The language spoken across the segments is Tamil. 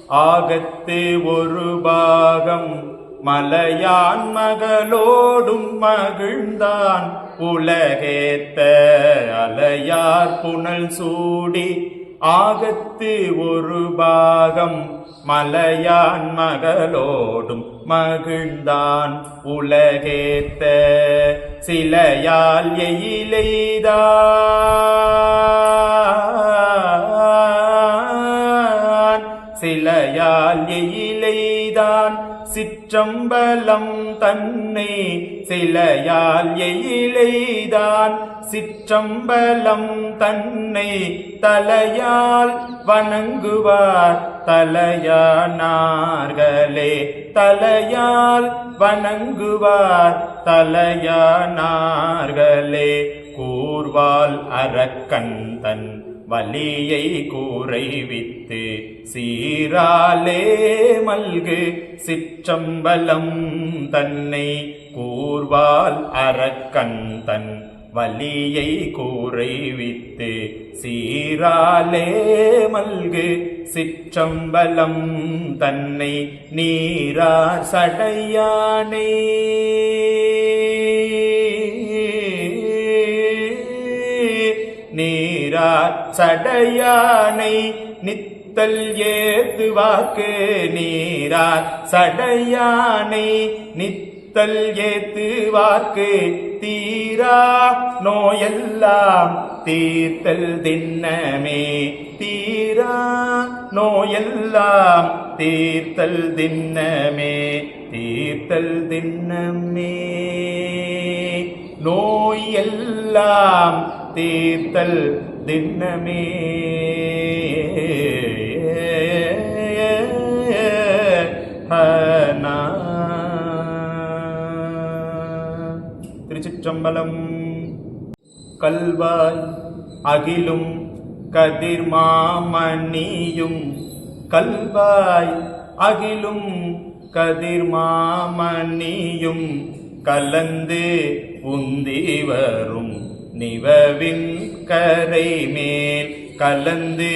ஆகத்து ஒரு பாகம் மலையான் மகளோடும் மகிழ்ந்தான் உலகேத்த அலையார் புனல் சூடி. ஆகத்து ஒரு பாகம் மலையான் மகளோடும் மகிழ்ந்தான் உலகேத்த சிலையால் எயிலைதான் சிலையால் எயிலைதான் சிற்றம்பலம் தன்னை. சிலையால் எயிலைதான் சிற்றம்பலம் தன்னை தலையால் வணங்குவார் தலையானார்களே. தலையால் வணங்குவார் தலையானார்களே. கூர்வால் அரக்கன் தன் வலியை கூரைவித்து சீராலே மல்கு சிற்றம்பலம் தன்னை. கூர்வால் அரக்கன் தன் வலியை கூரைவித்து சீராலே மல்கு சிற்றம்பலம் தன்னை. நீரார் சடையானை நீரார் சடையானை நித்தல் ஏத்துவார்க்கு. நீரார் சடையானை நித்தல் ஏத்துவார்க்கு தீரா நோயெல்லாம் தீர்த்தல் திண்ணமே. தீரா நோயெல்லாம் தீர்த்தல் திண்ணமே. தீர்த்தல் திண்ணமே. நோயெல்லாம் தீர்த்தல் திண்ணமே. திருச்சிற்றம்பலம். கல்வாய் அகிலும் கதிர்மாமணியும் கல்வாய் அகிலும் கதிர்மாமணியும் கலந்து உந்தி வரும் நிவவின் கரை மேல். கலந்து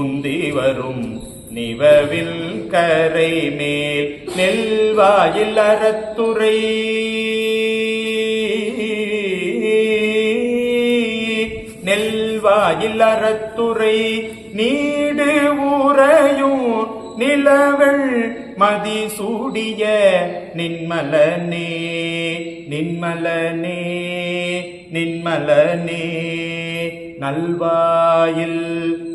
உந்தி வரும் நிவவில் கரை மேல். நெல்வாயில் அறத்துறை நெல்வாயில் அறத்துறை நீடு ஊரையும் நிலவள் மதி சூடிய நின்மலனே. நின்மலனே நின்மலனே. நல்வாயில்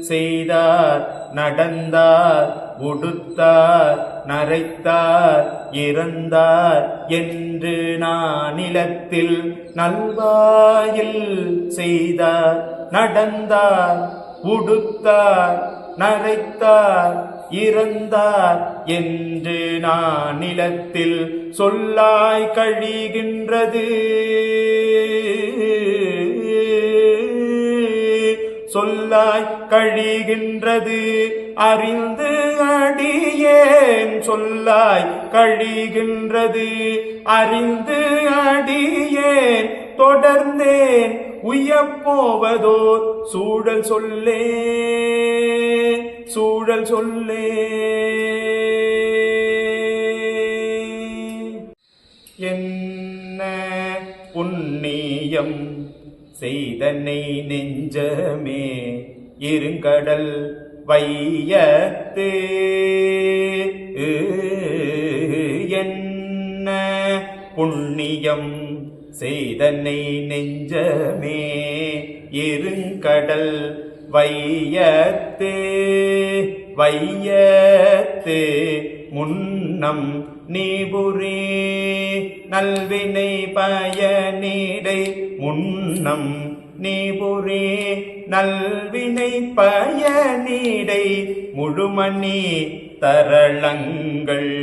செய்தார் நடந்தார் உடுத்தார் நரைத்தார் இறந்தார் என்று நானிலத்தில். நல்வாயில் செய்தார் நடந்தார் உடுத்தார் நரைத்தார் இறந்தார் என்று நானிலத்தில் சொல்லாய் கழிகின்றது. சொல்லாய் கழிகின்றது அறிந்து அடியேன். சொல்லாய் கழிகின்றது அறிந்து அடியேன். தொடர்ந்தேன் உய்யப்போவதோர் சூழல் சொல்லே சூழல் சொல்லே. என்ன புண்ணியம் செய்தனை நெஞ்சமே இருங்கடல் வையத்து. என்ன புண்ணியம் செய்தனை நெஞ்சமே இருங்கடல் வையத்து. வையத்து முன்னம் நீபுரி நல்வினை பயனிடை. முன்னம் நீபுரி நல்வினை பயனிடை. முழுமணி தரளங்கள்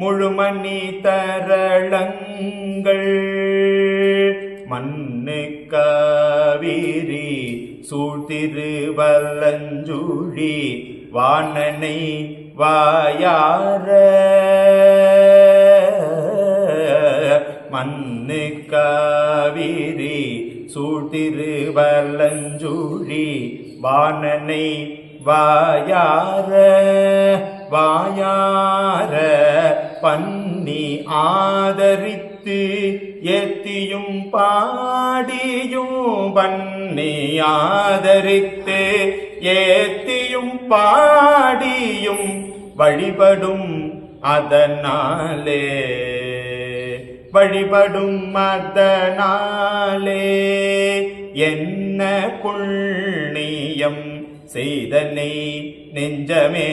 முழுமணி தரளங்கள். மண்ணு காவிரி சூழ்திரு வல்லஞ்சுழி வாணனை வாயார. மண்ணு காவிரி சூழ்திரு வல்லஞ்சுழி வாணனை வாயார வாயார பண்ணி ஆதரித்து ஏத்தியும் பாடியும் பண்ணி ஆதரித்து ஏத்தியும் பாடியும் வழிபடும் அதனாலே வழிபடும் அதனாலே என்ன புண்ணியம் செய்தனை நெஞ்சமே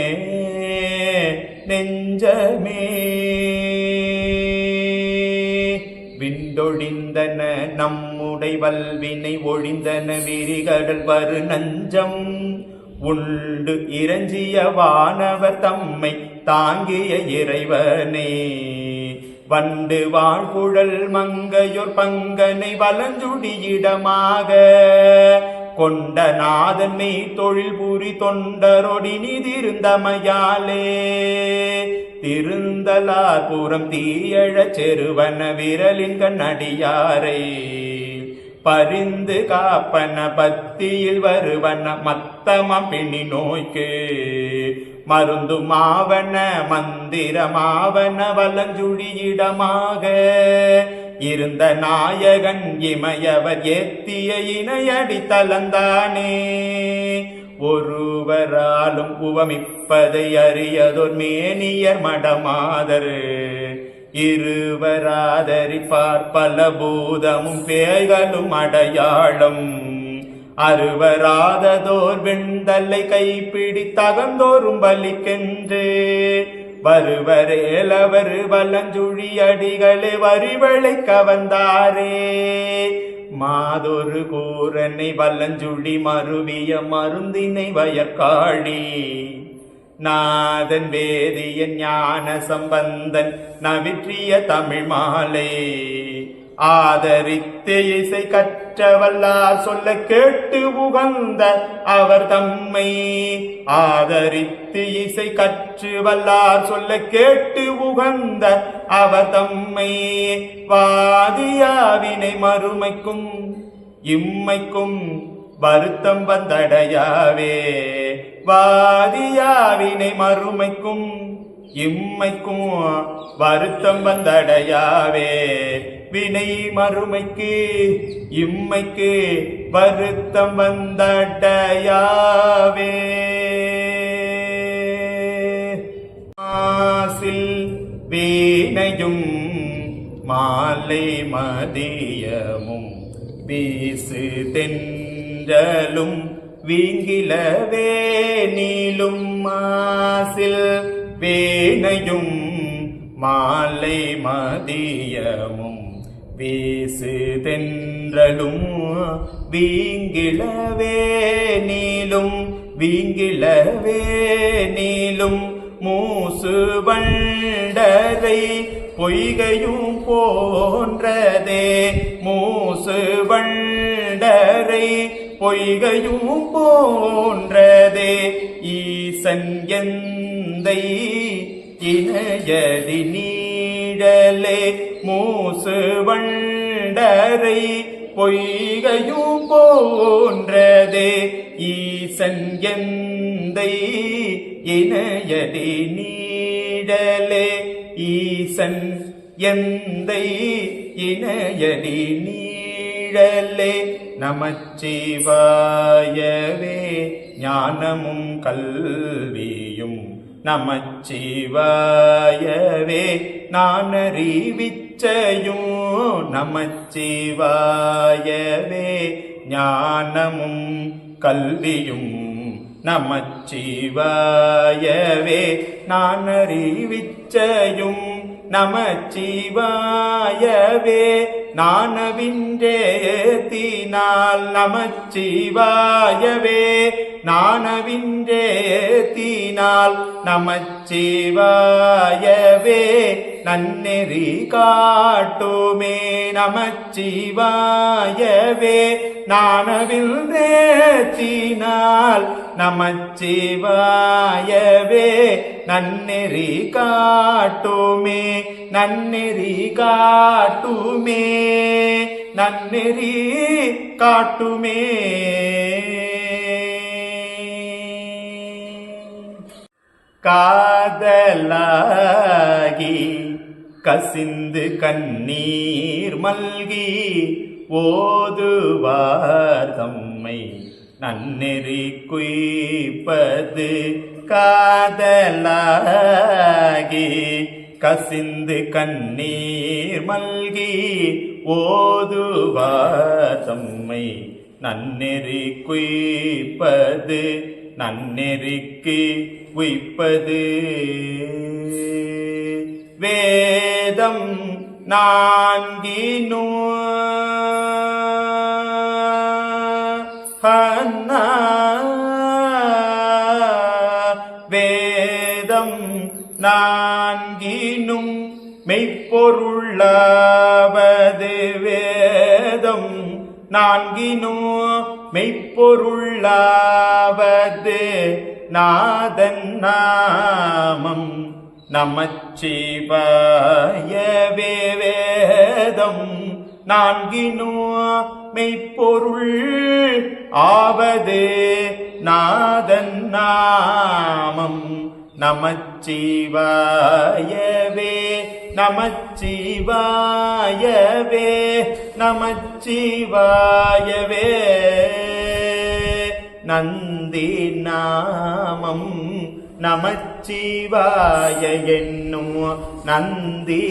நெஞ்சமே. விண்டொழிந்தன நம்முடை வல்வினை ஒழிந்தன விரிகடல் வரு நஞ்சம் உண்டு இறஞ்சிய வானவர் தம்மை தாங்கிய இறைவனே. வண்டு வாழ்குழல் மங்கையோர் பங்கனை வலஞ்சுடியிடமாக கொண்ட நாதன் மெய் தொழில் புரி தொண்டரொடி நிதிருந்தமையாலே. திருந்தலார் புறம் தீயழச் செருவன விரலின் கண்ணடியாரை பரிந்து காப்பன பத்தியில் வருவன மத்தமம் பிணி நோய்க்கு மருந்து மாவன மந்திரமாவன வலஞ்சுழியிடமாக இருந்த நாயகன் இமையவர் ஏத்திய இணையடி தலந்தானே. ஒருவராலும் உவமிப்பதை அறியதோர் மேனியர் மடமாதர் இருவராதரிப்பார் பல பூதமும் பேய்களும் அடையாளம் அறுவராததோர் வெண்தல்லை கைப்பிடி தகந்தோறும் பலிக்கென்று வருவரேலவர் வலஞ்சுழி அடிகளே வரிவளை கவர்ந்தாரே. மாதொரு கூரனை வலஞ்சுழி மருவிய மருந்தினை வயற்காழி நாதன் வேதியன் ஞான சம்பந்தன் நவிற்றிய தமிழ் மாலை ஆதரித்து இசை கற்றவல்லார் சொல்ல கேட்டு உகந்த அவர் தம்மை ஆதரித்து இசை கற்று வல்லார் சொல்ல கேட்டு உகந்த அவர் தம்மை வாதியாவினை மறுமைக்கும் இம்மைக்கும் வருத்தம் வந்தடையாவே. வாதியாவினை மறுமைக்கும் இம்மைக்கும் வருத்தம் வந்தடையாவே. வினை மறுமைக்கு இம்மைக்கு வருத்தம் வந்தடையாவே. ஆசில் வீணையும் மாலை மதியமும் வீசு தென்றலும் வீங்கிலவே நீளும் மாசில் வீணையும் மாலை மதியமும் வீசு தென்றலும் வீங்கிலவே நீளும் வீங்கிலவே நீளும் மூசு வண்டரை பொய்கையும் போன்றதே. மூசு வண்டரை பொய்கையும் போன்றதே. ஈசன் எந்தை இணையடி நீடலே மூசு வண்டரை பொய்கையும் போன்றதே. ஈசன் எந்தை இணையடி நீடலே ஈசன் எந்தை இணையடி நீடலே. நமச்சிவாயவே ஞானமும் கல்வியும் நமச்சிவாயவே நானறிவிச்சையும் நமச்சிவாயவே ஞானமும் கல்வியும் நமச்சிவாயவே நானறிவிச்சையும் நமச்சிவாயவே நானவின்றேத்தினால் நமச்சிவாயவே நானவின்றேத்தினால் நமச்சிவாயவே நன்னெறி காட்டுமே நமச்சிவாயவே நானவின்றேத்தினால் நமச்சிவாயவே நன்னெறி காட்டுமே நன்னெறி காட்டுமே நன்னெறி காட்டுமே. காதலாகி கசிந்து கண்ணீர் மல்கி ஓதுவார் தம்மை நன்னெறி குய்ப்பது காதலாகி கசிந்து கண்ணீர் மல்கி ஓதுவார் தம்மை நன்னெறி குய்ப்பது நன்னெறிக்கு உய்ப்பது வேதம் நான்கினோ வேதம் நான்கினும் மெய்ப்பொருளாவது வேதம் நான்கினும் மெய்ப்பொருளாவது நாதன் நாமம் நமச்சிவாயவே வேதம் நான்கினும் மெய்ப்பொருள் ஆவது நாதன் நாமம் நமச்சிவாயவே நமச்சிவாயவே நமச்சிவாயவே நந்தி நாமம் நமச்சிவாய என்னும் நந்தி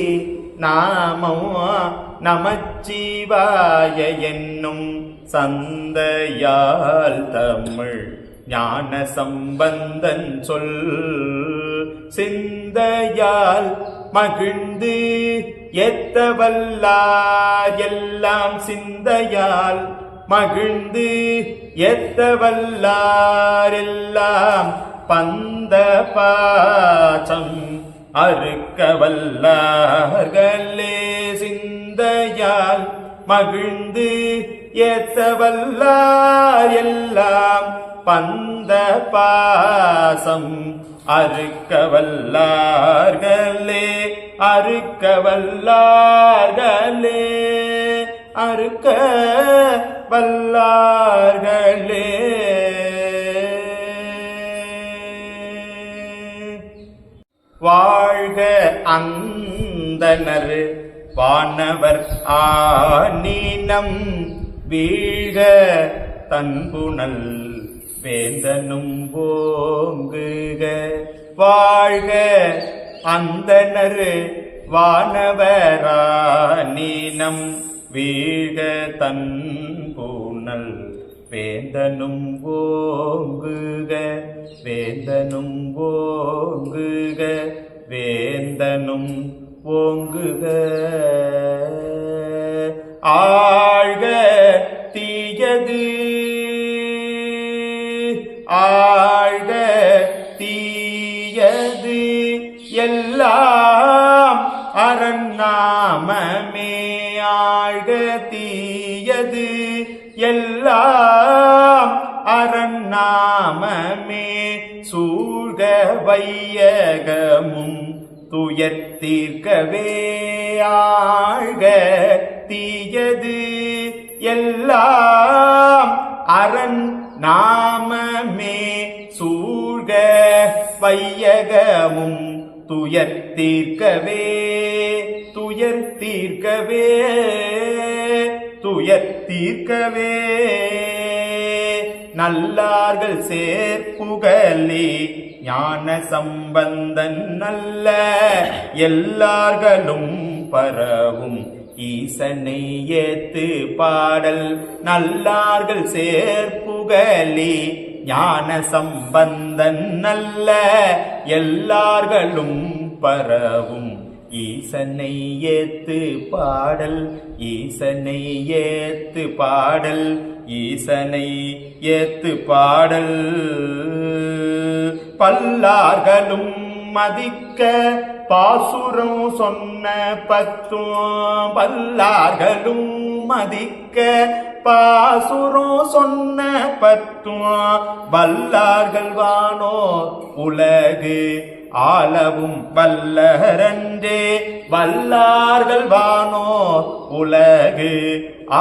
நாமம் நமச்சிவாய என்னும் சந்தையால் தமிழ் ஞான சம்பந்தன் சொல் சிந்தையால் மகிழ்ந்து எத்தவல்லார் எல்லாம் சிந்தையால் மகிழ்ந்து எத்தவல்லார் எல்லாம் பந்த பாசம் அறுக்கவல்லார்களே சிந்தையால் மகிழ்ந்து ஏத்தவல்லார் எல்லாம் பந்த பாசம் அறுக்கவல்லார்களே அறுக்கவல்லார்களே அறுக்க வல்லார்களே வாழ்க அந்தனர் வானவர் ஆனீனம் வீழ்க தன்புணல் வேந்தனும் ஓங்குக வாழ்க அந்தனர் வானவரானீனம் வீழ்க தன்புணல் வேந்தனும் ஓங்குக வேந்தனும் ஓங்குக வேந்தனும் ஓங்குக ஆழ்க தீயது ஆழ்க தீயது எல்லாம் அரண்நாமமே ஆழ்க தீயது எல்லாம் அரண்நாமமே சூழ்க வையகமும் துயர்த்தீர்க்கவே ஆழ்க தீயது எல்லாம் அரண் நாமமே சூழ்க வையகமும் துயர்த்தீர்க்கவே துயர்த்தீர்க்கவே துயர்த்தீர்க்கவே நல்லார்கள் சேர்ப்புகழே ஞான சம்பந்தன் நல்ல எல்லார்களும் பரவும் ஈசனை ஏத்து பாடல் நல்லார்கள் சேர்ப்புகழே ஞான சம்பந்தன் நல்ல எல்லார்களும் பரவும் ஈசனை ஏத்து பாடல் ஈசனை ஏத்து பாடல் ஈசனை ஏத்து பாடல் பல்லார்களும் மதிக்க பாசுரம் சொன்ன பத்தும் பல்லார்களும் மதிக்க பாசுரம் சொன்ன பத்தும் வல்லார்கள் வானோர் உலகு ஆளவும் வல்லரன்றே வல்லார்கள் வானோர் உலகு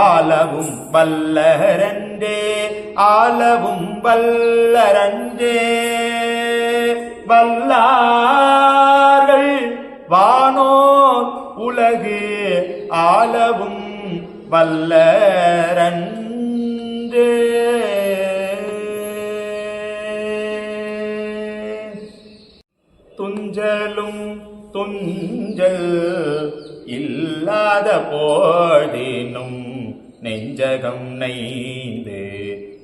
ஆளவும் வல்லரன்றே ஆளவும் வல்லரன்றே வல்லார்கள் வானோர் உலகு ஆளவும் வல்லரன்று. துஞ்சலும் துஞ்சல் இல்லாத போதினும் நெஞ்சகம் நைந்து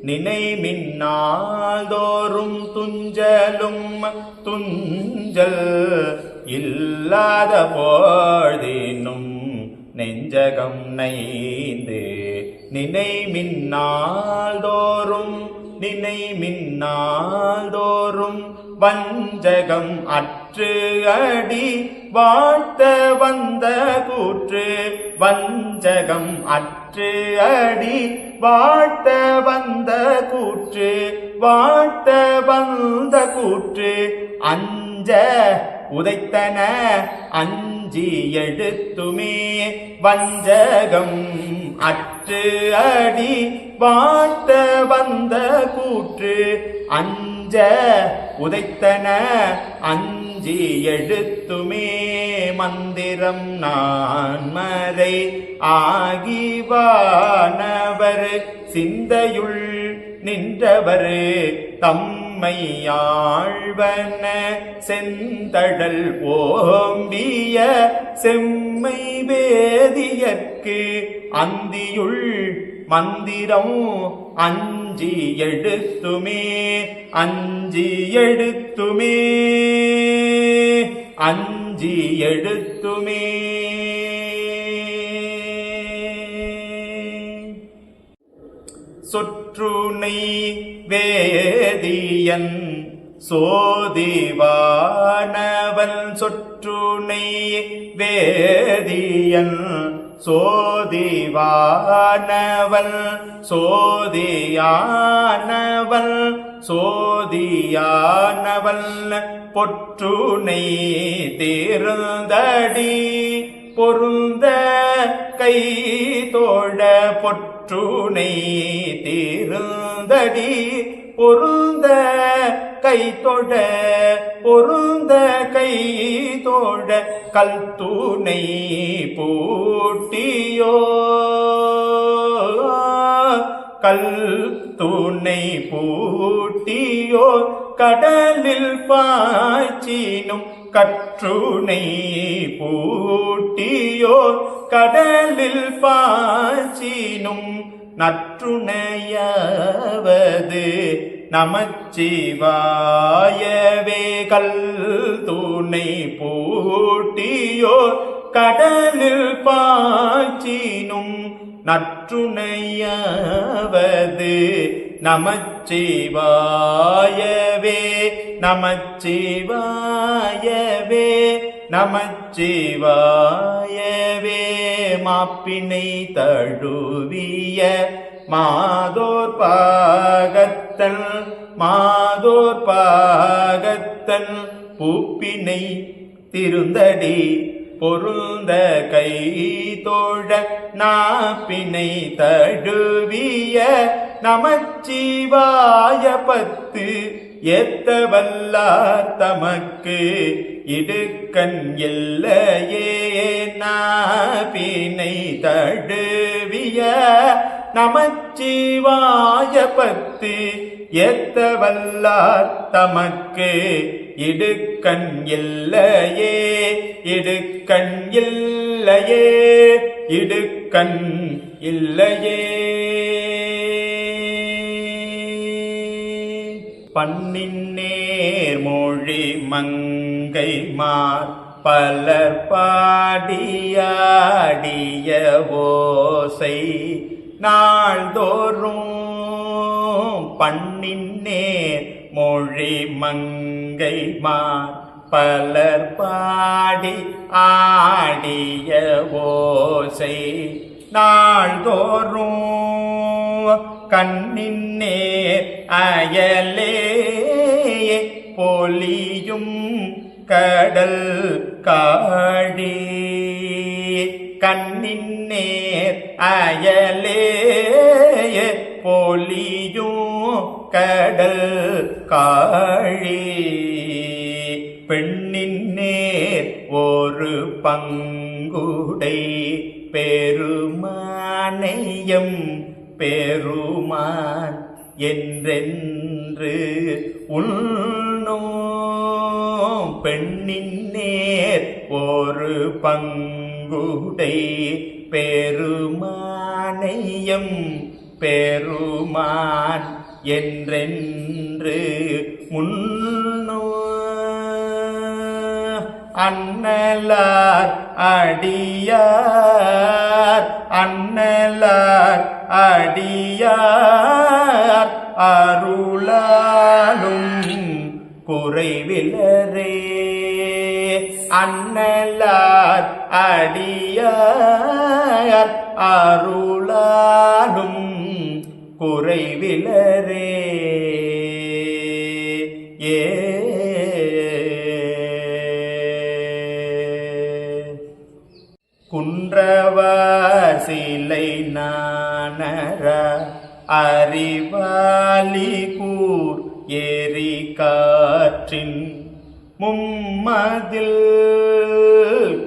நினைமின்னாதோறும் துஞ்சலும் துஞ்சல் இல்லாத போதினும் நெஞ்சகம் நைந்து நினைமின்னாதோறும் வஞ்சகம் அற்று அடி வாழ்த்த வந்த கூற்று. வஞ்சகம் அற்று அடி வாழ்த்த வந்த கூற்று. வாழ்த்த வந்த கூற்று அஞ்ச உதைத்தன அஞ்சி எடுத்துமே. வஞ்சகம் அற்று அடி வாழ்த்த வந்த கூற்று அஞ்ச உதைத்தன அஞ்சி எடுத்துமே. மந்திரம் நான்மறை ஆகிவானவர் சிந்தையுள் நின்றவர் தம்மையாழ்வன செந்தடல் ஓம்பிய செம்மை வேதியற்கு அந்தியுள் மந்திரம் அஞ்சி எடுத்துமே. அஞ்சி எடுத்துமே. அஞ்சி எடுத்துமே. சொற்றுனை வேதியன் சோதிவானவன். சொற்றுனை வேதியன் சோதிவானவன். சோதியானவன் பொற்றுனை தீர்ந்தடி பொருந்த கை தோழ. பொற்றுனை தீர்ந்தடி பொருந்த கை தொட. பொருந்த கை தோட கல் தூணை பூட்டியோ. கல் தூணை பூட்டியோ கடலில் பாய்ச்சினும் கற்றுனை பூட்டியோ கடலில் பாய்ச்சினும் நற்றுணையாவது நமச்சிவாயவே. கல் தூணை பூட்டியோ கடலில் பாய்ச்சினும் நற்றுணையாவது நமச்சிவாயவே. நமச்சிவாயவே. நமச்சிவாயவே. மாப்பினை தழுவிய மாதோர் பாகத்தன். மாதோர் பாகத்தன் பூப்பினை திருந்தடி பொருந்த கை தோழ. நாப்பினை தழுவிய நமச்சிவாய பத்து ஏத்த வல்லார் தமக்கு இடுக்கண் எல்லையே. நாப்பினை தழுவிய நமச்சிவாய பத்து ஏத்த வல்லார் தமக்கு இடுக்கண் எல்லையே. இடுக்கண் இல்லையே. இடுக்கண் இல்லையே. பண்ணின் நேர்மொழி மங்கை மார் பலர் பாடியாடிய ஓசை நாள்தோறும். பண்ணின் நேர் மொழி மங்கை மார் பலர் பாடி ஆடிய ஓசை நாள்தோறும். கண்ணின் நேர் அயலே பொலியும் கடல் காடி. கண்ணின் நேர் அயலே பொலியும் கடல் காழி. பெண்ணின் நேர் ஒரு பங்குடை பெருமானையம் பெருமான் என்றென்று உள்நோம் பெண்ணின் நேர் ஒரு பங்குடை பெருமானையம் பெருமான் என்றென்று முன்னோ அண்ணலார் அடியார் அண்ணலார் அடியார் அருளாலும் குறைவிலரே அண்ணலார் அடியார் அருளாலும் குறைவிலரே ஏ குன்றவர் சிலை நாணர அறிவாலி கூர் ஏரி காற்றின் மும்மதில்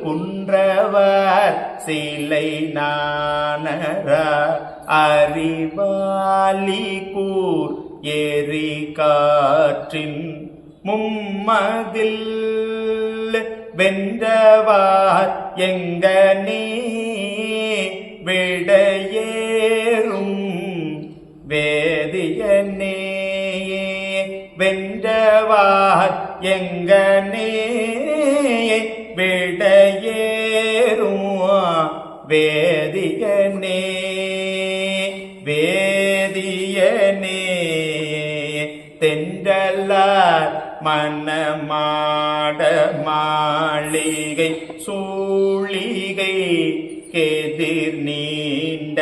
குன்றவர் சிலை நாணர அறிவாலி கூர் ஏரி காற்றின் மும்மதில் வென்றவார் எங்கனே விடையேறும் வேதியனே வென்றவார் எங்கனே விடையேறும் வேதியனே வேதியனே தென்றலார் மனமாட மாளிகை சூழிகை கெதிர் நீண்ட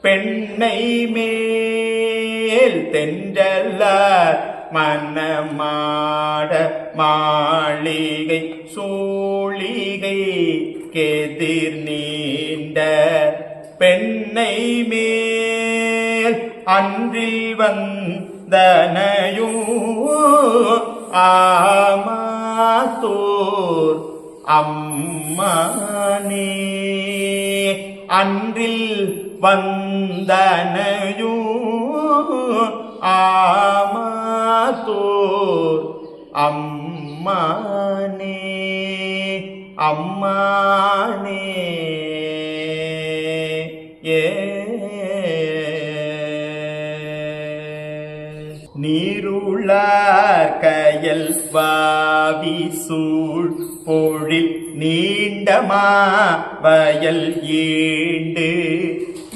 பெண்ணை மேல் தென்றலார் மனமாட மாளிகை சூழிகை கெதிர் நீண்ட பெண்ணை மேல் அன்றில் வந்தனையும் ஆமாத்தோர் அம்மானே அன்றில் வந்தனையும் ஆமாத்தோர் அம்மானே அம்மானே ஏ நீருளார் கயல் வாவி சூழ் பொழில் நீண்டமா வயல் ஈண்டு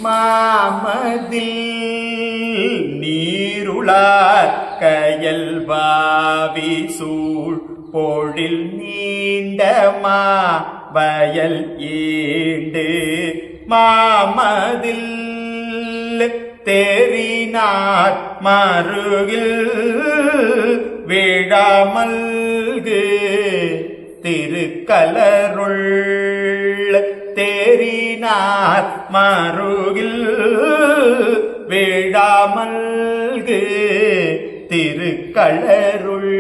மாமதில் நீருளார் கயல் வாவி சூழ் பொழில் நீண்டமா வயல் ஈண்டு மாமதில் தேறினார் மருகில் விழாமல்கு திருக்கலருள் தேறினார் மருகில் விழாமல்கு திருக்கலருள்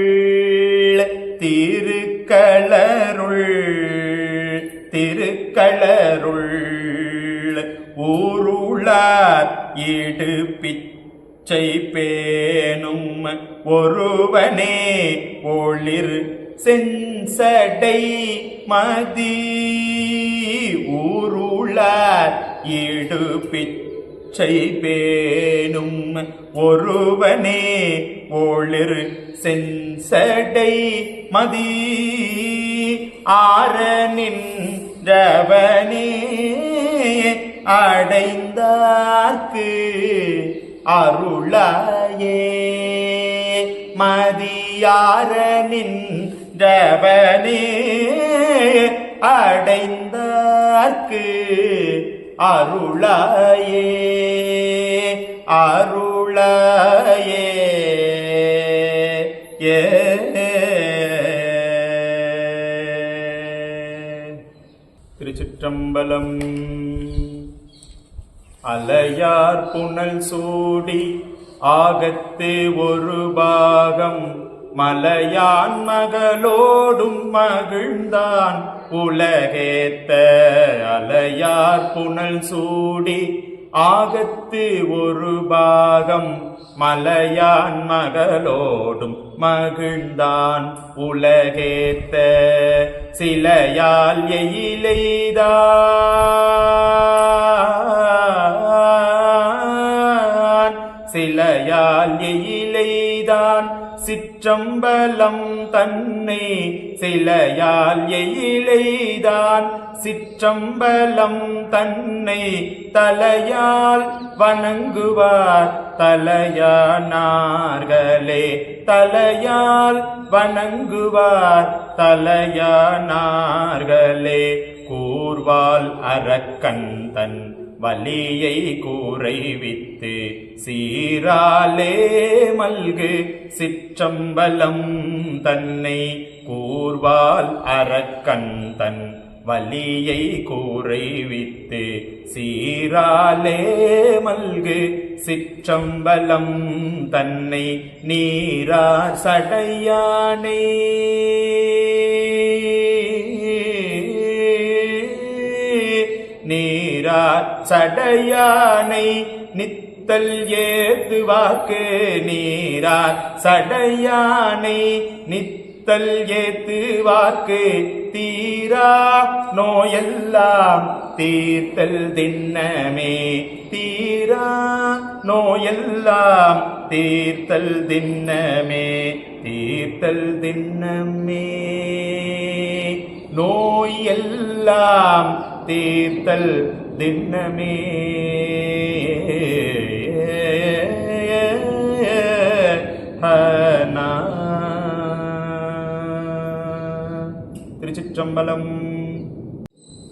திருக்கலருள் திருக்கலருள் ஊருளார் ஈடு பிச்சை பேணும் ஒருவனே ஒளிர் செஞ்சடை மதி ஊருளார் ஈடு பிச்சை பேணும் ஒருவனே ஒளிர் செஞ்சடை மதி ஆரனின் ரவனே அடைந்தார்க்கு அருளாயே மதியாரனின் ரவனே அடைந்தார்க்கு அருளாயே அருளாயே ஏ திருச்சிற்றம்பலம். அலையார் புனல் சூடி ஆகத்து ஒரு பாகம் மலையான் மகளோடும் மகிழ்ந்தான் உலகேத்த அலையார் புனல் சூடி ஆகத்து ஒரு பாகம் மலையான் மகளோடும் மகிழ்ந்தான் உலகேத்த சிலையால் எயிலைதான் சிலையால் எயிலைதான் சிற்றம்பலம் தன்னை சிலையால் எயிலைதான் சிற்றம்பலம் தன்னை தலையால் வணங்குவார் தலையானார்களே தலையால் வணங்குவார் தலையானார்களே கூர்வால் அரக்கன் தன் வலியை கூரைவித்து சீராலே மல்கு சிற்றம்பலம் தன்னை கூர்வால் அரக்கன் தன் வலியை கூரைவித்து சீராலே மல்கு சிற்றம்பலம் தன்னை நீரார் சடையானே நீரார் சடையானை நித்தல் ஏத்துவார்க்கு நீரார் சடையானை நித்தல் ஏத்துவார்க்கு தீரா நோயெல்லாம் தீர்த்தல் திண்ணமே தீரா நோயெல்லாம் தீர்த்தல் திண்ணமே தீர்த்தல் திண்ணமே நோய் எல்லாம் தீர்த்தல் திண்ணமே திருச்சிற்றம்பலம்.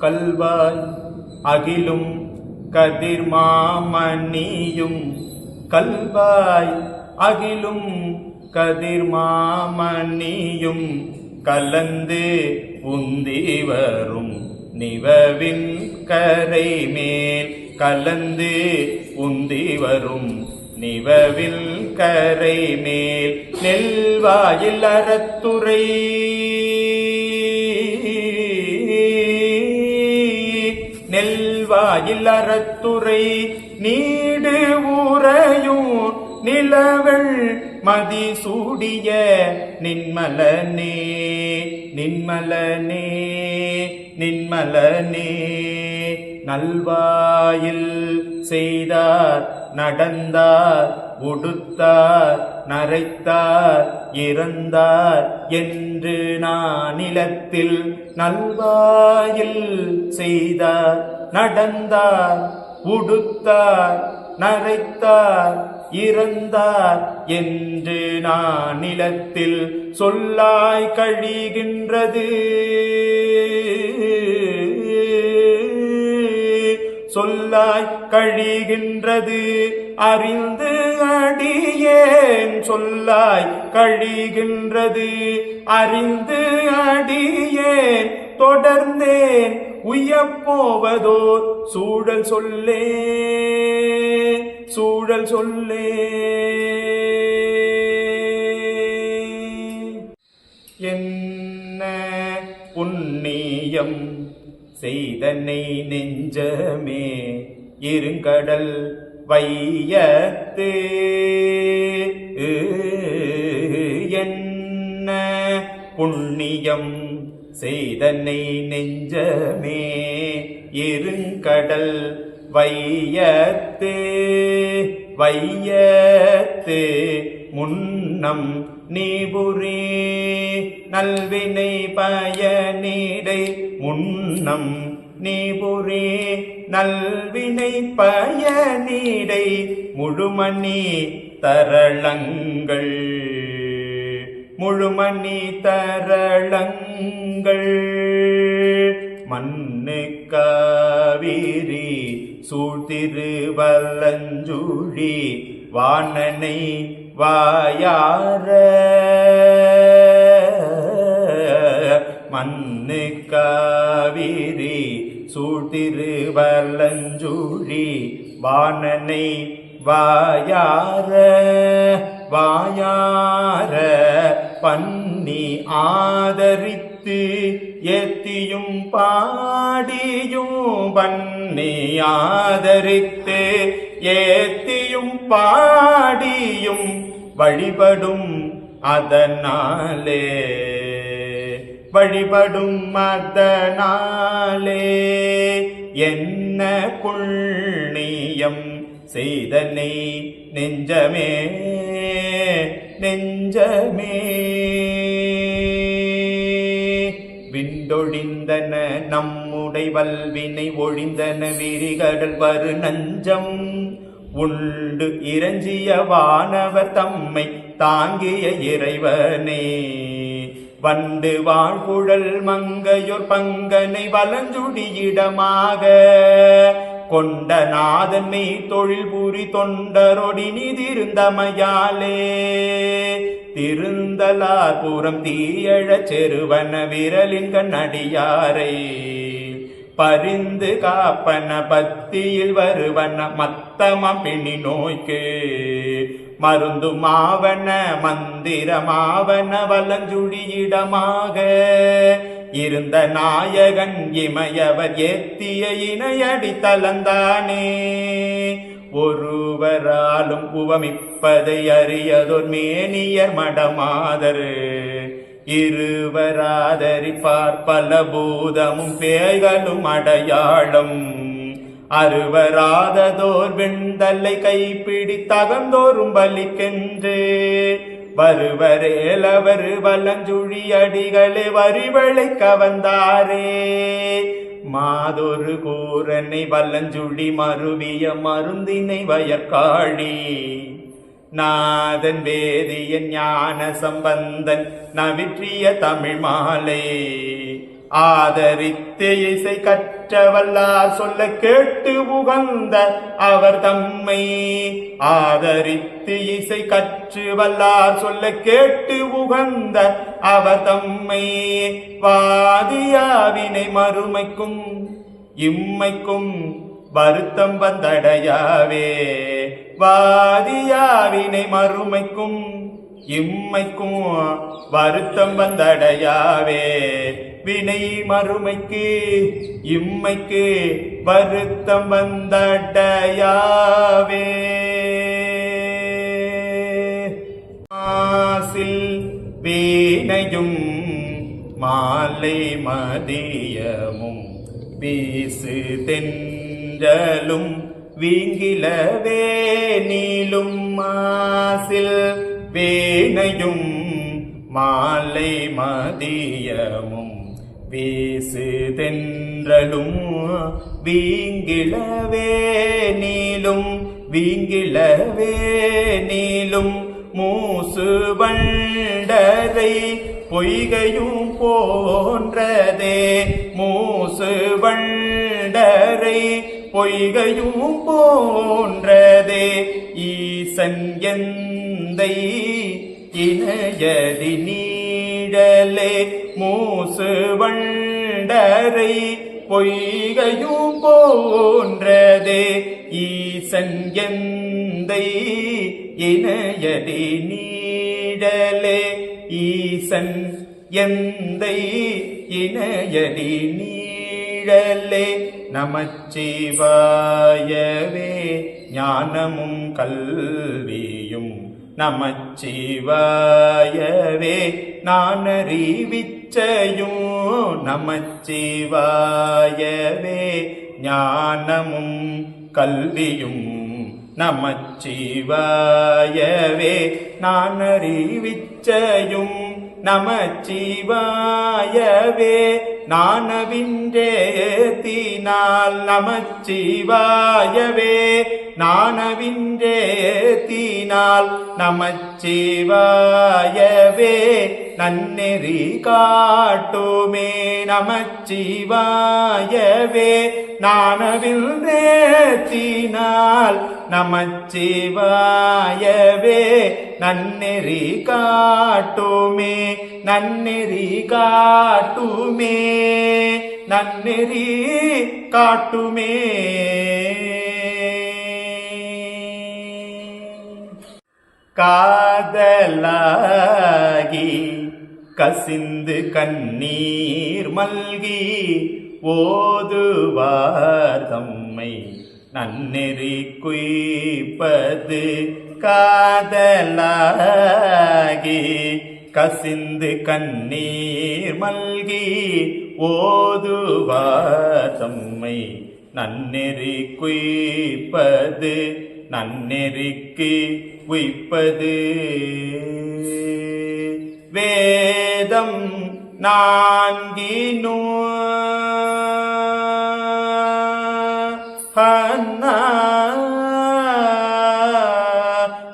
கல்வாய் அகிலும் கதிர்மாமணியும் கல்வாய் அகிலும் கதிர்மாமணியும் கலந்து உந்தி வரும் நிவவின் கரை மேல் கலந்து உந்தி வரும் நிவவில் கரை மேல் நெல்வாயில் அறத்துறை நெல்வாயில் அறத்துறை நீடு ஊரையும் நிலவள் மதி சூடிய நின்மலனே நின்மலனே நின்மலனே நல்வாயில் செய்தார் நடந்தார் உடுத்தார் நரைத்தார் இறந்தார் என்று நானிலத்தில் நல்வாயில் செய்தார் நடந்தார் உடுத்தார் நரைத்தார் இறந்தார் என்று நானிலத்தில் சொல்லாய் கழிகின்றது சொல்லாய் கழிகின்றது அறிந்து அடியேன் சொல்லாய் கழிகின்றது அறிந்து அடியேன் தொடர்ந்தேன் உய்யப்போவதோர் சூழல் சொல்லே சூழல் சொல்லே. என்ன புண்ணியம் செய்தனை நெஞ்சமே இருங்கடல் வையத்து என்ன புண்ணியம் செய்தனை நெஞ்சமே இருங்கடல் வையத்து வையத்து முன்னம் நீபுரி நல்வினை பயனிடை முன்னம் நீபுரி நல்வினை பயனிடை முழுமணி தரளங்கள் முழுமணி தரளங்கள் மண்ணு காவிரி சூழ்திருவல்லஞ்சுழி வாணனை வாயார மண்ணு காவிரி சூழ்திருவல்லஞ்சுழி வாணனை வாயார வாயார பண்ணி ஆதரித்து ஏத்தியும் பாடியும் பண்ணி ஆதரித்து ஏத்தியும் பாடியும் வழிபடும் அதனாலே வழிபடும் அதனாலே என்ன புண்ணியம் செய்தனை நெஞ்சமே நெஞ்சமே. விண்டொழிந்தன நம்முடை வல்வினை ஒழிந்தன விரிகடல் வரு நஞ்சம் உண்டு இறஞ்சிய வானவர் தம்மை தாங்கிய இறைவனே. வண்டு வாழ்குழல் மங்கையோர் பங்கனை வலஞ்சுடியிடமாக கொண்ட நாதன்மை தொழில் புரி தொண்டரொடி நிதிருந்தமையாலே. திருந்தலார் புறம் தீயழச் செருவன விரலின் கண்ணடியாரை பரிந்து காப்பன பத்தியில் வருவன மத்தமம் பிணி நோய்க்கு மருந்துமாவன மந்திரமாவன வலஞ்சுழியிடமாக இருந்த நாயகன் இமையவர் ஏத்திய இணையடி தலந்தானே. ஒருவராலும் உவமிப்பதை அறியதோர் மேனியர் மடமாதர் இருவராதரி பார்ப்பல பூதமும் பேய்களும் அடையாளம் அறுவராததோர் வெண்தலை கைப்பிடி தகந்தோறும் பலிக்கென்று வருவரேலவர் வலஞ்சுழி அடிகளே வரிவளை கவந்தாரே. மாதொரு கூரனை வலஞ்சுழி மருவிய மருந்தினை வயற்காழி நாதன் வேதியன் ஞான சம்பந்தன் நவிற்றிய தமிழ் மாலை ஆதரித்து இசை கற்றவல்லார் சொல்ல கேட்டு உகந்த அவர் தம்மை ஆதரித்து இசை கற்று வல்லார் சொல்ல கேட்டு உகந்த அவர் தம்மை வாதியாவினை மறுமைக்கும் இம்மைக்கும் வருத்தம் வந்தடையாவே. வாதியாவினை மறுமைக்கும் இம்மைக்கும் வருத்தம் வந்தடையாவே. வினை மறுமைக்கு இம்மைக்கு வருத்தம் வந்தடையாவே. மாசில் வீணையும் மாலை மதியமும் வீசு தென்றலும் வீங்கிலவே நீளும். மாசில் வீணையும் மாலை மதியமும் வீசு தென்றலும் வீங்கிலவே நீளும் வீங்கிலவே நீளும். மூசு வண்டரை பொய்கையும் போன்றதே மூசு வண்டரை பொய்கையும் போன்றதே. ஈசன் எந்தை இணையடி நீடலே மூசு வண்டரை பொய்கையும் போன்றதே. ஈசன் எந்தை இணையடி நீடலே ஈசன் எந்தை இணையடி நீடலே. நமச்சிவாயவே ஞானமும் கல்வியும் நமச்சிவாயவே நான் அறிவிச்சையும் நமச்சிவாயவே ஞானமும் கல்வியும் நமச்சிவாயவே நான் அறிவிச்சையும் நமச்சிவாயவே நானவின்றேத்தினால் நமச்சிவாயவே நானவின்றேத்தினால் நமச்சிவாயவே நன்னெறி காட்டுமே நமச்சிவாயவே நானவின்றேத்தினால் நமச்சிவாயவே நன்னெறி காட்டுமே நன்னெறி காட்டுமே நன்னெறி காட்டுமே. காதலாகி கசிந்து கண்ணீர் மல்கி ஓதுவார் தம்மை நன்னெறி குய்ப்பது. காதலாகி கசிந்து கண்ணீர் மல்கி ஓதுவார் தம்மை நன்னெறி குய்ப்பது. நன்னெறிக்கு உய்ப்பது. வேதம் நான்கினோ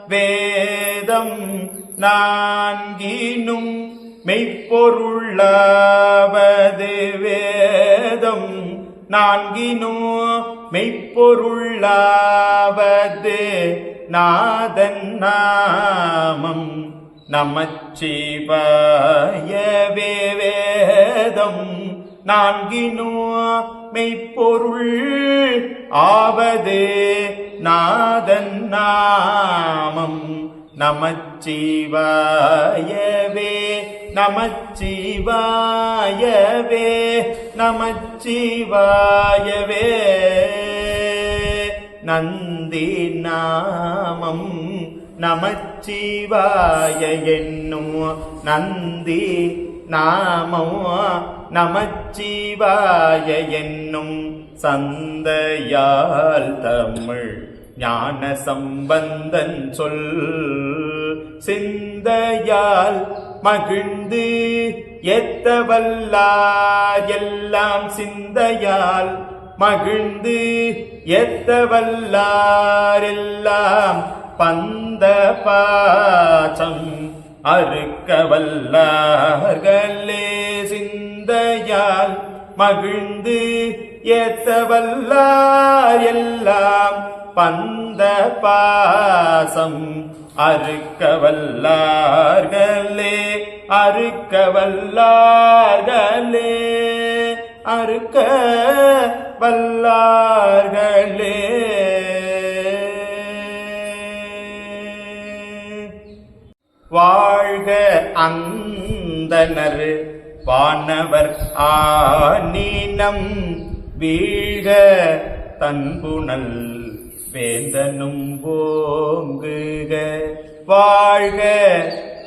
வேதம் நான்கினும் மெய்ப்பொருளாவது. வேதம் நான்கினும் மெய்ப்பொருளாவது. நாதன் நாமம் நமச்சிவாயவே. வேதம் நான்கினும் மெய்ப்பொருள் ஆவது. நாதன் நாமம் நமச்சிவாயவே. நமச்சிவாயவே. நமச்சிவாயவே. நந்தி நாமம் நமச்சிவாய என்னும். நந்தி நாமம் நமச்சிவாய என்னும். சந்தையால் தமிழ் ஞான சம்பந்தன் சொல். சிந்தையால் மகிழ்ந்து ஏத்தவல்லார் எல்லாம். சிந்தையால் மகிழ்ந்து ஏத்தவல்லார் எல்லாம். பந்த பாசம் அறுக்க வல்லார்களே. சிந்தையால் மகிழ்ந்து ஏத்தவல்லார் எல்லாம். பந்த பாசம் அறுக்க வல்லார்களே. அறுக்க வல்லார்களே. அறுக்க வல்லார்களே. வாழ்க அந்தணர் வானவர் ஆனினம். வீழ்க தன்புணல் வேந்தனும் ஓங்குக. வாழ்க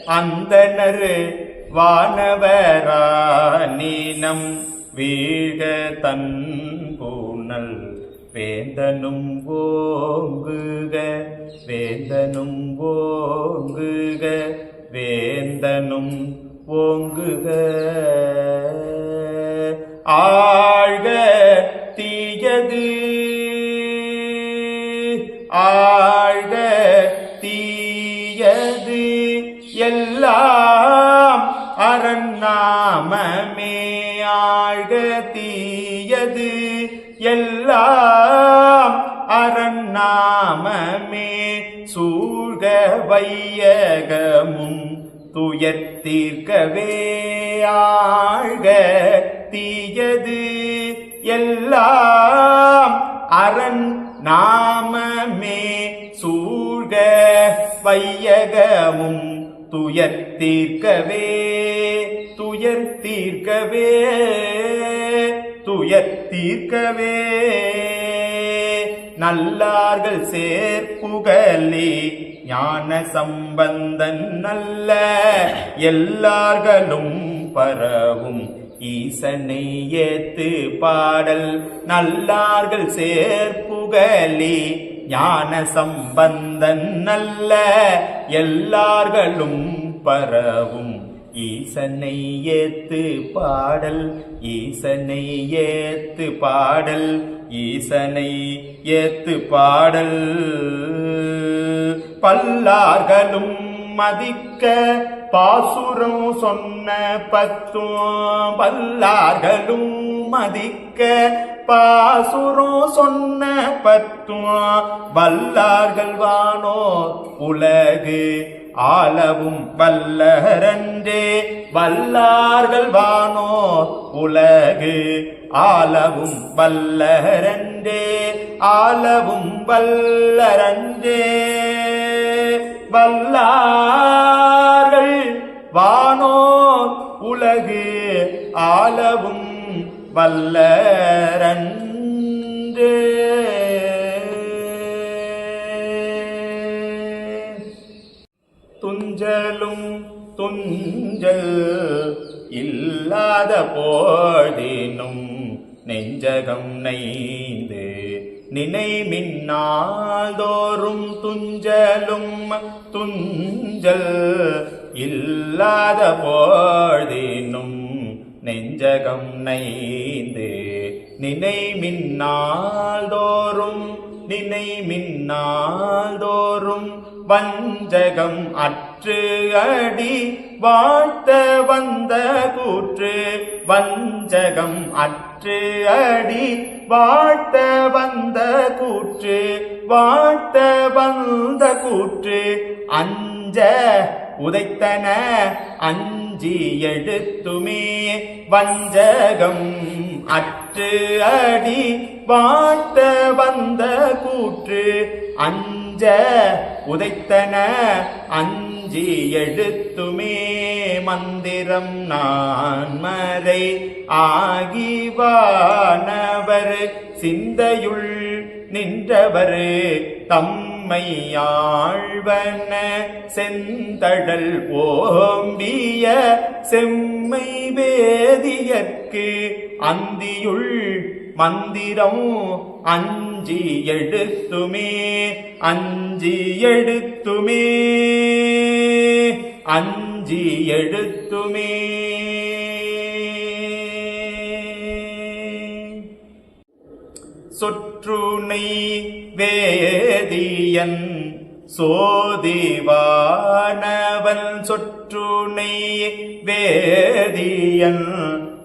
அந்தணர் வானவரானினம். வீழ்க தன்புணல் வேந்தனும் ஓங்குக. வேந்தனும் ஓங்குக. வேந்தனும் ஓங்குக. ஆழ்க தீயது. ஆழ்க தீயது எல்லாம் அரண் நாமமே. ஆழ்க தீயது எல்லாம் அரண் நாமமே. சூழ்க வையகமும் துயர்த்தீர்க்கவே. ஆழ்க தீயது எல்லாம் அரண் நாமமே. சூழ்க வையகமும் துயர்த்தீர்க்கவே. துயர்த்தீர்க்கவே. துயர்த்தீர்க்கவே. நல்லார்கள் சேர்ப்புகலி ஞான சம்பந்தன் நல்ல. எல்லார்களும் பரவும் ஈசனை ஏத்து பாடல். நல்லார்கள் சேர்ப்புகலி ஞான சம்பந்தன் நல்ல. எல்லார்களும் பரவும் ஈசனை ஏத்து பாடல். ஈசனை ஏத்து பாடல். ஈசனை ஏத்து பாடல். பல்லார்களும் மதிக்க பாசுரம் சொன்ன பத்தும். பல்லார்களும் மதிக்க பாசுரம் சொன்ன பத்தும். வல்லார்கள் வானோர் உலகு ஆளவும் வல்லரன்றே. வல்லார்கள் வானோர் உலகு ஆளவும் வல்லரன்றே. ஆளவும் வல்லரன்றே. வல்லார்கள் வானோர் உலகு ஆளவும் வல்லரன்று. துஞ்சலும் துஞ்சல் இல்லாத போதினும் நெஞ்சகம் நைந்து நினைமின்னாள் தோறும் துஞ்சலும் துஞ்சல் இல்லாத போதினும் நெஞ்சகம் நைந்து நினைமின்னாள் தோறும் வஞ்சகம் அற்று அடி வாழ்த்த வந்த கூற்று. வஞ்சகம் அற்று அடி வாழ்த்த வந்த கூற்று அஞ்ச உதைத்தன அஞ்சி எடுத்துமே. வஞ்சகம் அற்று அடி வாழ்த்த வந்த கூற்று அஞ்ச உதைத்தன அஞ்சி எடுத்துமே. மந்திரம் நான்மறை ஆகிவானவர் சிந்தையுள் நின்றவர் தம்மை ஆழ்வன செந்தடல் ஓம்பிய செம்மை வேதியற்கு அந்தியுள் மந்திரம் அஞ்சி எடுத்துமே. சொற்றுனை வேதியன் சோதிவானவன் சொற்றுனை வேதியன்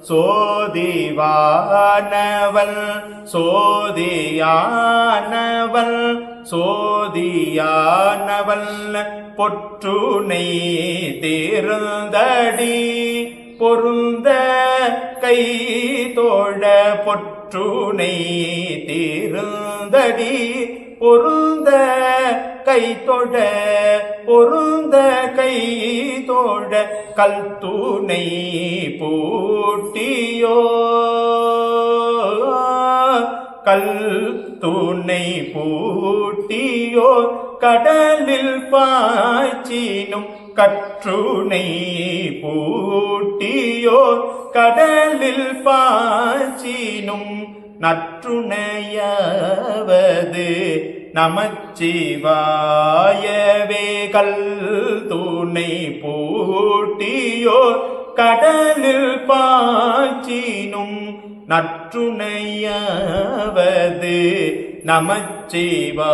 சோதியானவன் பொற்றுனை தேர்ந்தடி பொருந்த கை தோழ. பொற்றுனை தேர்ந்தடி பொருந்த கை தோழ கல்துணை பூட்டியோ. கடலில் பாய்ச்சினும் கற்றுனை பூட்டியோ. கடலில் பாய்ச்சினும் நற்றுணையாவது நமச்சிவாயவே. கல்துணை பூட்டியோ கடலில் பாய்ச்சினும் நற்றுணையாவது நமச்சிவாயவே.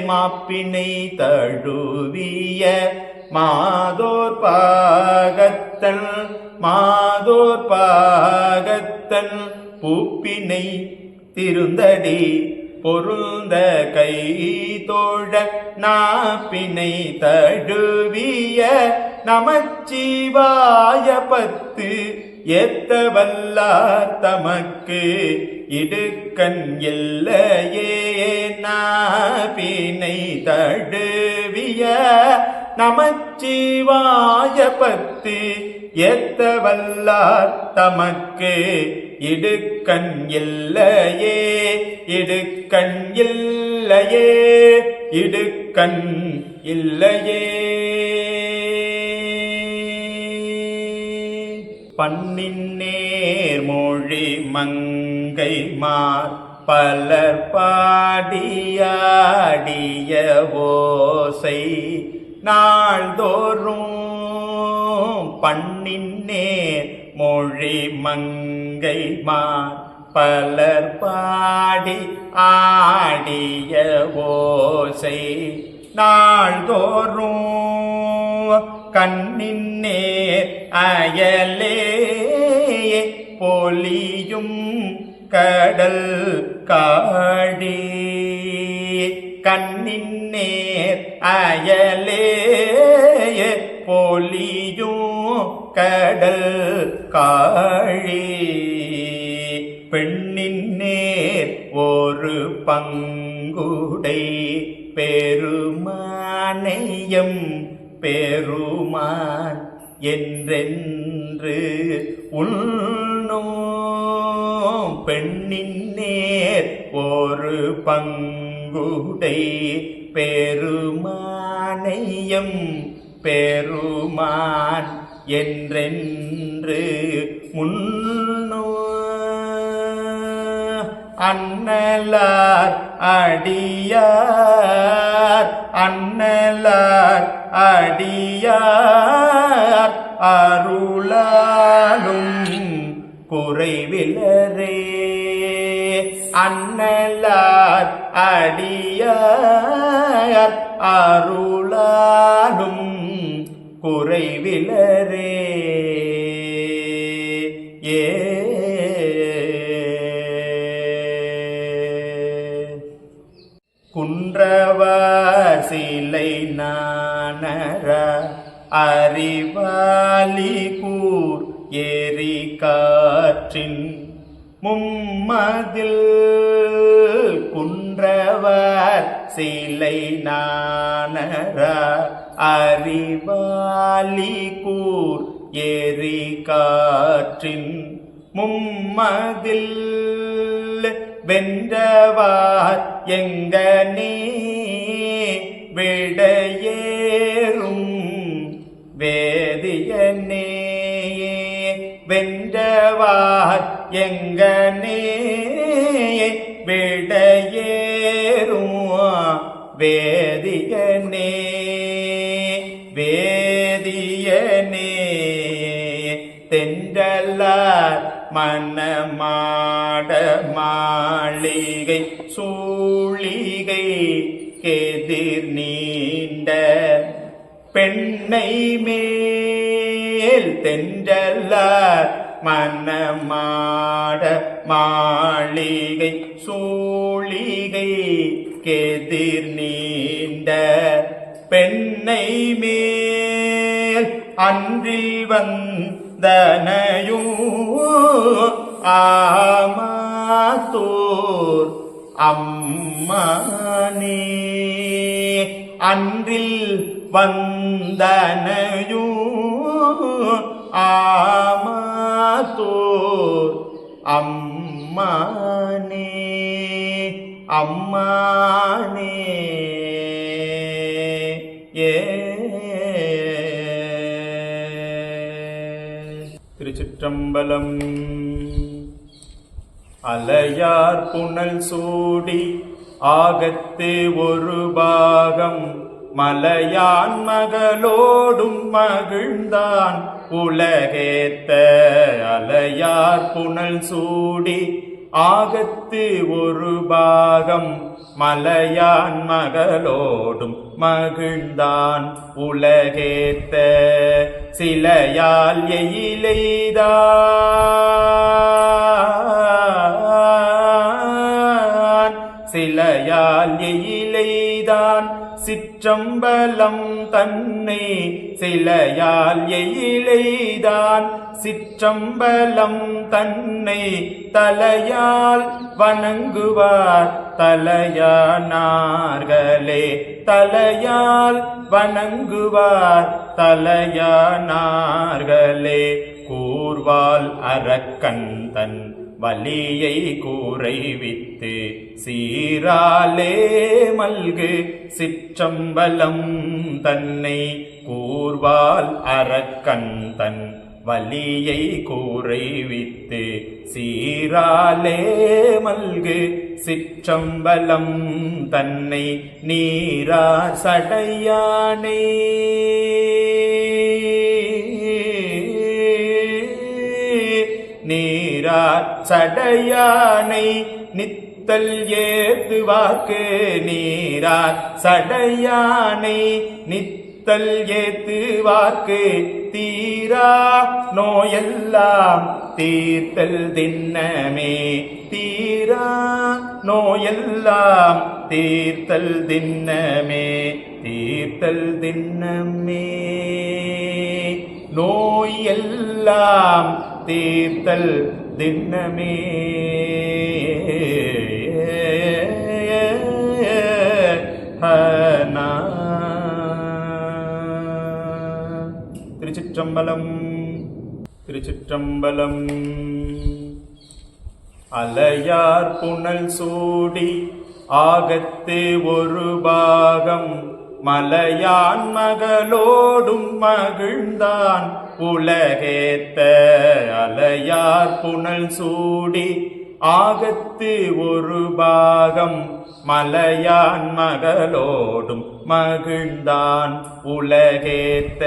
மாப்பினை தழுவிய மாதோர் பாகத்தன் பூப்பினை திருந்தடி பொருந்த கை தோழ. நாப்பினை தழுவிய நமச்சிவாய பத்து ஏத்த வல்லார் தமக்கு இடுக்கண் எல்லையே. நாப்பினை தழுவிய நமச்சிவாய பத்து ஏத்த வல்லார் தமக்கு இடுக்கண் எல்லையே. பண்ணின் நேர்மொழி மங்கைமார் பலர் பாடியாடிய ஓசை நாள்தோறும். பண்ணின் நேர்மொழி மங்கைமார் பலர் பாடி ஆடிய ஓசை நாள்தோறும். கண்ணின் நேர் அயலே பொலியும் கடல் காடி. கண்ணின் நேர் அயலே பொலியும் கடல் காழி. பெண்ணின் நேர் ஒரு பங்குடை பெருமானையம் பெருமான் என்றென்று உள்நோம் பெண்ணின் நேர் ஒரு பங்குடை பெருமானையம் பெருமான் என்றென்று முன்னோ அண்ணலார் அடியார் அண்ணலார் அடியார் அருளாலும் குறைவிலரே அண்ணலார் அடியார் அருளாலும் குறைவிலரே குன்றவர் சிலை நாணர அறிவாலி கூர் ஏரி காற்றின் மும்மதில் குன்றவர் சிலை நாணர அறிவாலி கூர் ஏரி காற்றின் மும்மதில் வென்றவார் எங்கனே விடையேறும் வேதியனே வென்றவார் எங்கனே விடையேறும் வேதியனே வேதியனே தென்றலார் மனமாட மாளிகை சூழிகை கெதிர் நீண்ட பெண்ணை மேல் தென்றலார் மனமாட மாளிகை சூழிகை கெதிர் நீண்ட பெண்ணை மேல் அன்றில் வந்தனையும் ஆமாத்தோர் அம்மானே அன்றில் வந்தனையும் ஆமாத்தோர் அம்மானே அம்மானே திருச்சிற்றம்பலம். அலையார் புனல் சூடி ஆகத்து ஒரு பாகம் மலையான் மகளோடும் மகிழ்ந்தான் உலகேத்த. அலையார் புனல் சூடி ஆகத்து ஒரு பாகம் மலையான் மகளோடும் மகிழ்ந்தான் உலகேத்த. சிலையால் எயிலைதான் சிலையால் எயிலைதான் சிற்றம்பலம் தன்னை. சிலையால் எயிலைதான் சிற்றம்பலம் தன்னை தலையால் வணங்குவார் தலையானார்களே. தலையால் வணங்குவார் தலையானார்களே. கூர்வால் அரக்கன் தன் வலியை கூரைவித்து சீராலே மல்கு சிற்றம்பலம் தன்னை. கூர்வால் அரக்கன் தன் வலியை கூரைவித்து சீராலே மல்கு சிற்றம்பலம் தன்னை. நீரார் சடையானே நீரார் சடையானை நித்தல் ஏத்துவார்க்கு. நீரார் சடையானை நித்தல் ஏத்துவார்க்கு. தீரா நோயெல்லாம் தீர்த்தல் திண்ணமே. தீரா நோயெல்லாம் தீர்த்தல் திண்ணமே. தீர்த்தல் திண்ணமே. நோயெல்லாம் தீர்த்தல் திண்ணமே. ஹனா. திருச்சிற்றம்பலம். திருச்சிற்றம்பலம். அலையார் புனல் சூடி ஆகத்து ஒரு பாகம் மலையான் மகளோடும் மகிழ்ந்தான் உலகேத்த. அலையார் புனல் சூடி ஆகத்து ஒரு பாகம் மலையான் மகளோடும் மகிழ்ந்தான் உலகேத்த.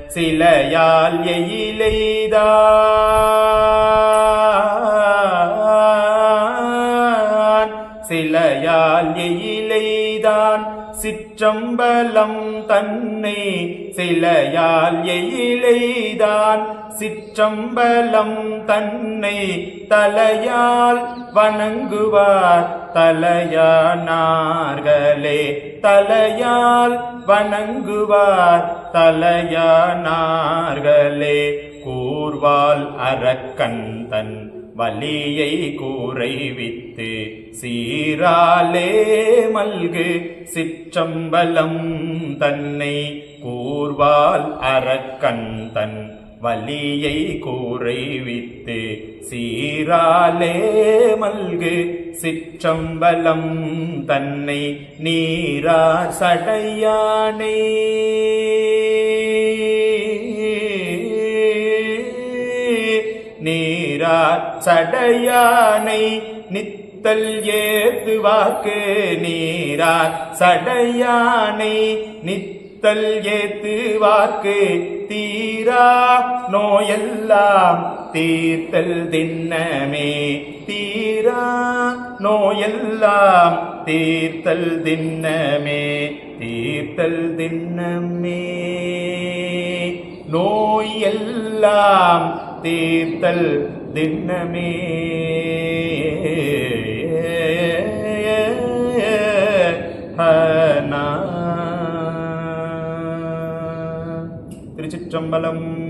சிலையால் எயிலைதான் சிலையால் எயிலைதான் சிற்றம்பலம் தன்னை. சிலையால் எயிலைதான் சிற்றம்பலம் தன்னை தலையால் வணங்குவார் தலையானார்களே. தலையால் வணங்குவார் தலையானார்களே. கூர்வால் அரக்கன் தன் வலியை கூரைவித்து சீராலே மல்கு சிற்றம்பலம் தன்னை. கூர்வால் அரக்கன் தன் வலியை கூரைவித்து சீராலே மல்கு சிற்றம்பலம் தன்னை. நீரார் சடையானே நீரார் சடையானை நித்தல் ஏத்துவார்க்கு. நீரார் சடையானை நித்தல் ஏத்துவார்க்கு தீரா நோயெல்லாம் தீர்த்தல் திண்ணமே. தீரா நோயெல்லாம் தீர்த்தல் திண்ணமே. தீர்த்தல் திண்ணமே. நோயெல்லாம் தீர்த்தல் திண்ணமே. ஹனா. திருச்சிற்றம்பலம்.